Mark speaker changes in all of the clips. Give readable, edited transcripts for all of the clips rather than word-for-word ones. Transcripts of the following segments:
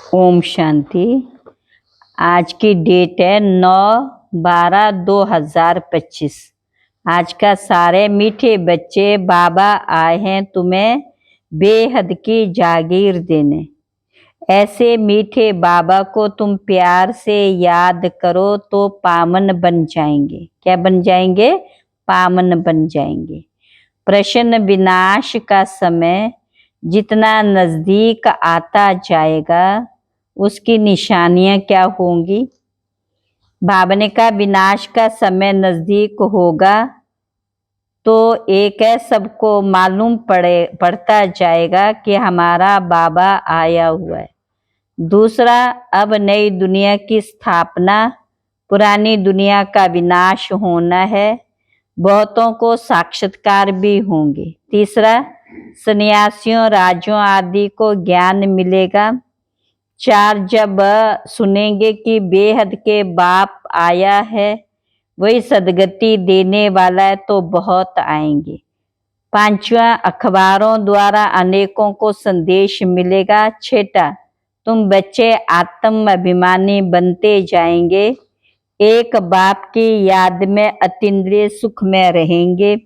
Speaker 1: ओम शांति। आज की डेट है 9/12/2025। आज का सारे मीठे बच्चे बाबा आए हैं तुम्हें बेहद की जागीर देने। ऐसे मीठे बाबा को तुम प्यार से याद करो तो पावन बन जाएंगे। क्या बन जाएंगे? पावन बन जाएंगे। प्रश्न विनाश का समय जितना नजदीक आता जाएगा उसकी निशानियां क्या होंगी? बाबा ने कहा विनाश का समय नजदीक होगा तो एक है सबको मालूम पड़ता जाएगा कि हमारा बाबा आया हुआ है। दूसरा, अब नई दुनिया की स्थापना, पुरानी दुनिया का विनाश होना है। बहुतों को साक्षात्कार भी होंगे। तीसरा, सन्यासियों राजों आदि को ज्ञान मिलेगा। 4, जब सुनेंगे कि बेहद के बाप आया है, वही सदगति देने वाला है तो बहुत आएंगे। 5वां, अखबारों द्वारा अनेकों को संदेश मिलेगा। 6, तुम बच्चे आत्म अभिमानी बनते जाएंगे। एक बाप की याद में अतीन्द्रिय सुख में रहेंगे।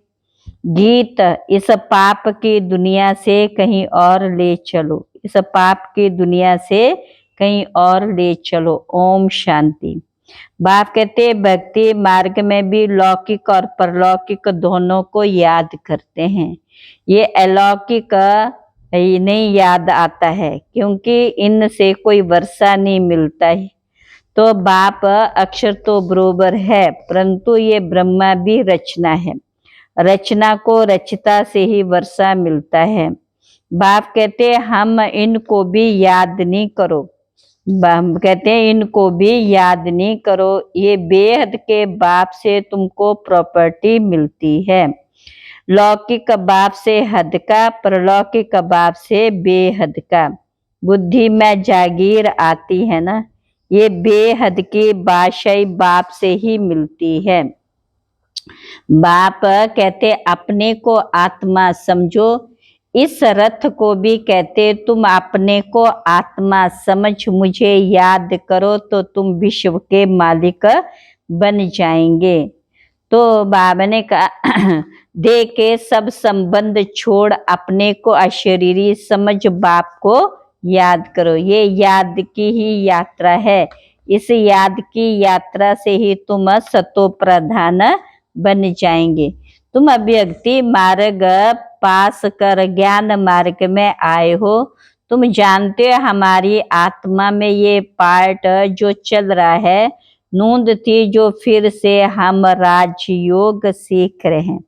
Speaker 1: गीत, इस पाप की दुनिया से कहीं और ले चलो, इस पाप की दुनिया से कहीं और ले चलो। ओम शांति। बाप कहते भक्ति मार्ग में भी लौकिक और परलौकिक दोनों को याद करते हैं। ये अलौकिक नहीं याद आता है क्योंकि इनसे कोई वर्षा नहीं मिलता है। तो बाप अक्षर तो बरोबर है, परंतु ये ब्रह्मा भी रचना है। रचना को रचता से ही वर्षा मिलता है। बाप कहते हम इनको भी याद नहीं करो। बाप कहते हैं इनको भी याद नहीं करो। ये बेहद के बाप से तुमको प्रॉपर्टी मिलती है। लौकिक बाप से हद का, परलौकिक बाप से बेहद का। बुद्धि में जागीर आती है ना, ये बेहद की बादशाही बाप से ही मिलती है। बाप कहते अपने को आत्मा समझो। इस रथ को भी कहते तुम अपने को आत्मा समझ मुझे याद करो तो तुम विश्व के मालिक बन जाएंगे। तो बाबा ने कहा दे के सब संबंध छोड़ अपने को अशरीरी समझ बाप को याद करो। ये याद की ही यात्रा है। इस याद की यात्रा से ही तुम सतो प्रधान बन जाएंगे। तुम अभ्यक्ति मार्ग पास कर ज्ञान मार्ग में आए हो। तुम जानते हो हमारी आत्मा में ये पार्ट जो चल रहा है, नूंद थी जो फिर से हम राजयोग सीख रहे हैं।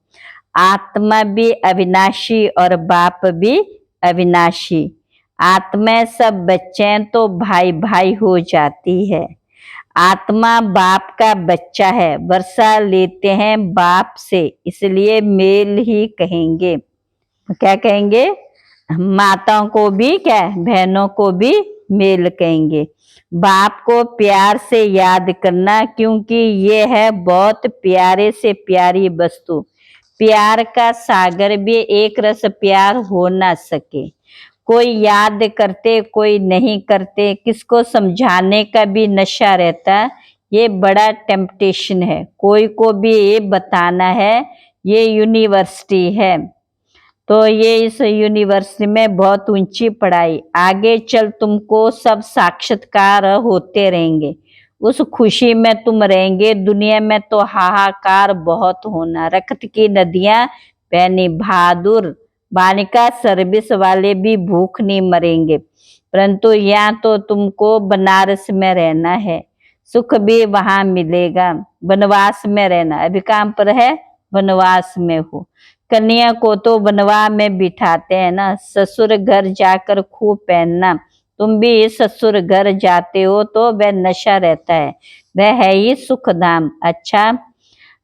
Speaker 1: आत्मा भी अविनाशी और बाप भी अविनाशी। आत्मा सब बच्चे हैं तो भाई भाई हो जाती है। आत्मा बाप का बच्चा है, वर्षा लेते हैं बाप से, इसलिए मेल ही कहेंगे। क्या कहेंगे? माताओं को भी क्या, बहनों को भी मेल कहेंगे। बाप को प्यार से याद करना क्योंकि ये है बहुत प्यारे से प्यारी वस्तु। प्यार का सागर भी एक रस प्यार हो ना सके। कोई याद करते कोई नहीं करते, किसको समझाने का भी नशा रहता। ये बड़ा टेम्पटेशन है। कोई को भी ये बताना है ये यूनिवर्सिटी है तो ये इस यूनिवर्सिटी में बहुत ऊंची पढ़ाई, आगे चल तुमको सब साक्षात्कार होते रहेंगे। उस खुशी में तुम रहेंगे। दुनिया में तो हाहाकार बहुत होना। रक्त की नदियां बहनी, बहादुर बालिका सर्विस वाले भी भूख नहीं मरेंगे। परंतु यहाँ तो तुमको बनारस में रहना है, सुख भी वहां मिलेगा। वनवास में रहना, अभी काम पर है वनवास में हो। कन्या को तो वनवा में बिठाते हैं ना। ससुर घर जाकर खूब पहनना। तुम भी ससुर घर जाते हो तो वह नशा रहता है, वह है ही सुख धाम। अच्छा,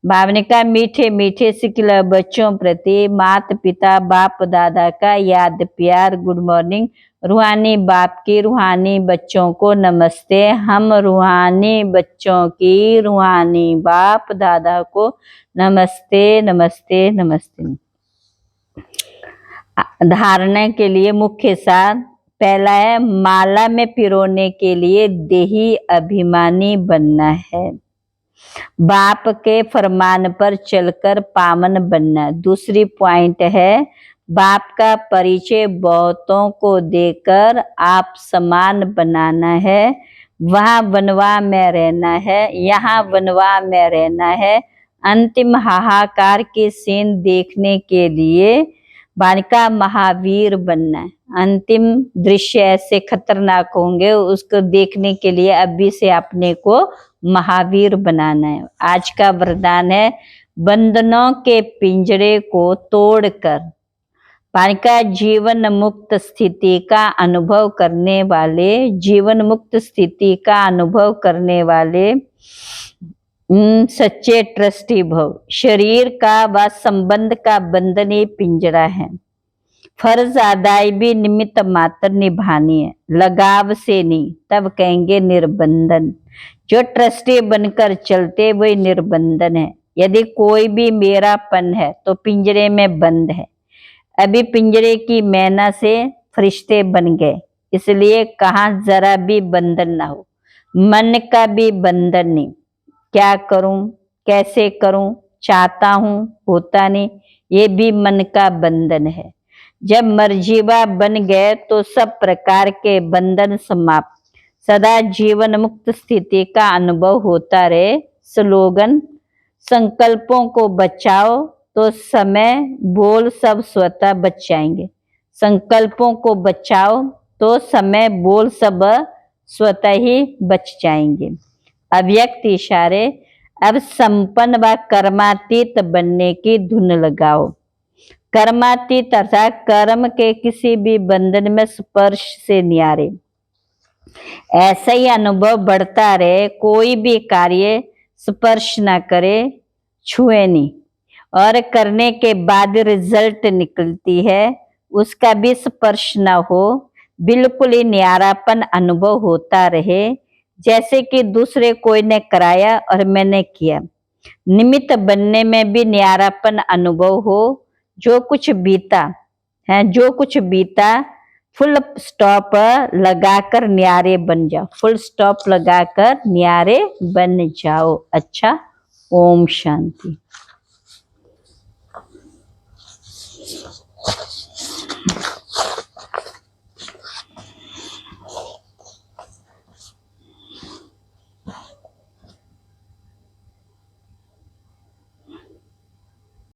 Speaker 1: भावना का मीठे मीठे सिखला बच्चों प्रति माता पिता बाप दादा का याद प्यार। Good morning. रूहानी बाप की रूहानी बच्चों को नमस्ते। हम रूहानी बच्चों की रूहानी बाप दादा को नमस्ते नमस्ते नमस्ते। धारणा के लिए मुख्य सार पहला है माला में पिरोने के लिए देही अभिमानी बनना है। बाप के फरमान पर चलकर पावन बनना। दूसरी पॉइंट है बाप का परिचय बहुतों को देकर आप समान बनाना है। वहाँ वनवा में रहना है, यहाँ वनवा में रहना है। अंतिम हाहाकार की सीन देखने के लिए बालिका महावीर बनना है। अंतिम दृश्य ऐसे खतरनाक होंगे, उसको देखने के लिए अभी से अपने को महावीर बनाना है। आज का वरदान है बंधनों के पिंजरे को तोड़कर बालिका जीवन मुक्त स्थिति का अनुभव करने वाले, जीवन मुक्त स्थिति का अनुभव करने वाले सच्चे ट्रस्टी भव। शरीर का व संबंध का बंधन ही पिंजरा है। फर्ज अदाई भी निमित्त मात्र निभानी है, लगाव से नहीं, तब कहेंगे निर्बंधन। जो ट्रस्टी बनकर चलते वही निर्बंधन है। यदि कोई भी मेरापन है तो पिंजरे में बंद है। अभी पिंजरे की मैना से फरिश्ते बन गए, इसलिए कहाँ जरा भी बंधन ना हो। मन का भी बंधन नहीं, क्या करूं, कैसे करूं, चाहता हूं, होता नहीं, ये भी मन का बंधन है। जब मर्जीवा बन गए तो सब प्रकार के बंधन समाप्त, सदा जीवन मुक्त स्थिति का अनुभव होता रहे। स्लोगन संकल्पों को बचाओ तो समय बोल सब स्वतः बच जाएंगे। संकल्पों को बचाओ तो समय बोल सब स्वतः ही बच जाएंगे। अव्यक्त इशारे अब संपन्न व कर्मातीत बनने की धुन लगाओ। कर्मातीत अर्थात कर्म के किसी भी बंधन में स्पर्श से न्यारे। ऐसा ही अनुभव बढ़ता रहे, कोई भी कार्य स्पर्श ना करे, छुए नहीं, और करने के बाद रिजल्ट निकलती है उसका भी स्पर्श ना हो, बिल्कुल ही न्यारापन अनुभव होता रहे, जैसे कि दूसरे कोई ने कराया और मैंने किया। निमित्त बनने में भी न्यारापन अनुभव हो। जो कुछ बीता है, जो कुछ बीता, फुल स्टॉप लगाकर न्यारे बन जाओ। फुल स्टॉप लगाकर न्यारे बन जाओ। अच्छा, ओम शांति।